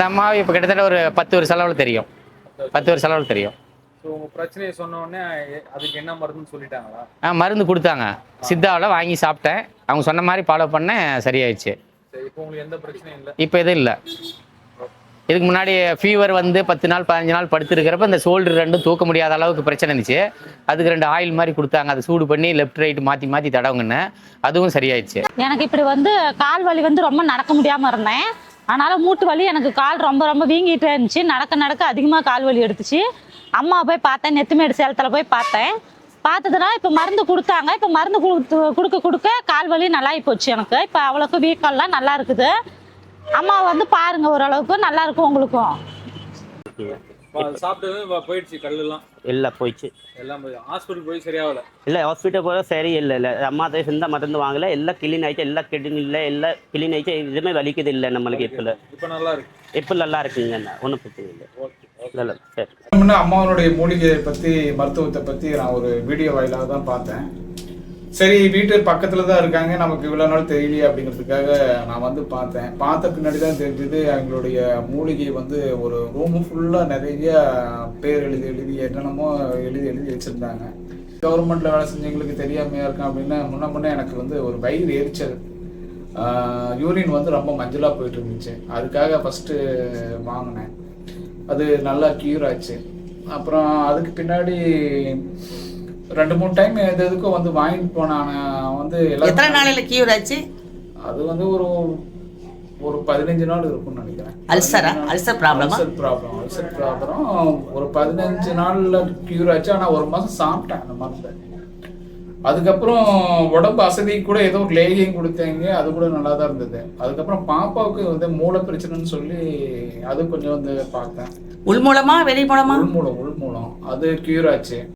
அம்மா இப்போ கிட்டத்தட்ட ஒரு 10 வருஷ அளவில் தெரியும். 10 வருஷ அளவில் தெரியும். உங்க பிரச்சனையை சொன்ன உடனே அதுக்கு என்ன மருந்துன்னு சொல்லிட்டாங்களா? மருந்து கொடுத்தாங்க. சித்தாவில் வாங்கி சாப்பிட்டேன். அவங்க சொன்ன மாதிரி ஃபாலோ பண்ணேன், சரியாயிடுச்சு. சரி, இப்போ உங்களுக்கு எந்த பிரச்சனையும் இல்லை? இப்போ எதுவும் இல்லை. இதுக்கு முன்னாடி ஃபீவர் வந்து 10 நாள் 15 நாள் படுத்துருக்கிறப்ப இந்த ஷோல்டர் ரெண்டும் தூக்க முடியாத அளவுக்கு பிரச்சனை இருந்துச்சு. அதுக்கு 2 ஆயில் மாதிரி கொடுத்தாங்க. அதை சூடு பண்ணி லெஃப்ட் ரைட் மாற்றி மாற்றி தடவுங்கன்னு, அதுவும் சரியாயிடுச்சு. எனக்கு இப்படி வந்து கால் வலி வந்து ரொம்ப நடக்க முடியாமல் இருந்தேன். அதனால் மூட்டு வலி எனக்கு கால் ரொம்ப ரொம்ப வீங்கிட்டே இருந்துச்சு. நடக்க நடக்க அதிகமாக கால் வலி எடுத்துச்சு. அம்மா போய் பார்த்தேன், நெத்துமேடு சேலத்தில் போய் பார்த்தேன். பார்த்ததுனா இப்போ மருந்து கொடுத்தாங்க. இப்போ மருந்து கொடுக்க கால் வலி நல்லாகி போச்சு. எனக்கு இப்போ அவ்வளோக்கு வீக்கம்லாம் நல்லா இருக்குது. அம்மா வந்து பாருங்க, ஓரளவுக்கு நல்லா இருக்கும் உங்களுக்கும். சாப்பிட்டது போயிடுச்சு, கல்லுலாம் எல்லாம் போயிடுச்சு. எல்லாம் போய் ஹாஸ்பிட்டல் போய் சரியாகல? இல்லை, ஹாஸ்பிட்டல் போய் சரி இல்லை. அம்மா எந்த மருந்து வாங்கலை, எல்லாம் கிளீன் ஆகிட்டு, எல்லாம் கிட்னி இல்லை, எல்லாம் கிளீன் ஆகிட்டு. எதுவுமே வலிக்குது இல்லை நம்மளுக்கு. இப்போ நல்லா இருக்கு. இப்போ நல்லா இருக்குங்க, ஒன்றும் பிரச்சனை இல்லை. இல்லை சரி. அம்மாவனுடைய மூலிகையை பற்றி, மருத்துவத்தை பற்றி நான் ஒரு வீடியோ வாயிலாக தான் பார்த்தேன். சரி, வீட்டு பக்கத்தில் தான் இருக்காங்க, நமக்கு இவ்வளோ நாள் தெரியலையே அப்படிங்கிறதுக்காக நான் வந்து பார்த்தேன். பார்த்த பின்னாடி தான் தெரிஞ்சது அவங்களுடைய மூலிகை வந்து ஒரு ரூமு ஃபுல்லாக நிறைய பேர் எழுதி என்னென்னமோ எழுதி வச்சுருந்தாங்க. கவர்மெண்ட்டில் வேலை செஞ்சவங்களுக்கு தெரியாமையா இருக்கும் அப்படின்னு முன்ன எனக்கு வந்து ஒரு வயிறு எரிச்சல், யூரின் வந்து ரொம்ப மஞ்சளாக போயிட்டு இருந்துச்சு. அதுக்காக ஃபஸ்ட்டு வாங்கினேன். அது நல்லா க்யூர் ஆச்சு. அப்புறம் அதுக்கு பின்னாடி 2-3 டைம் எதுக்கும் வந்து வாங்கிட்டு போனான். வந்து எத்தனை நாளையில கியூர் ஆச்சு? அது வந்து ஒரு 15 நாள் இருக்கும்னு நினைக்கிறேன். அல்சர் ப்ராப்ளம் ஒரு 15 நாள்ல கியூர் ஆச்சு. ஆனால் 1 மாதம் சாப்பிட்டேன் அந்த மருந்து. அதுக்கப்புறம் உடம்பு அசதி கூட ஏதோ ஒரு லேகியம் கொடுத்தாங்க, அது கூட நல்லா தான் இருந்தது. அதுக்கப்புறம் பாப்பாவுக்கு வந்து மூளை பிரச்சனைன்னு சொல்லி அது கொஞ்சம் வந்து பார்த்தேன். உள் மூலமா வெளி மூலமா? உள் மூலம் அது கியூர் ஆச்சு.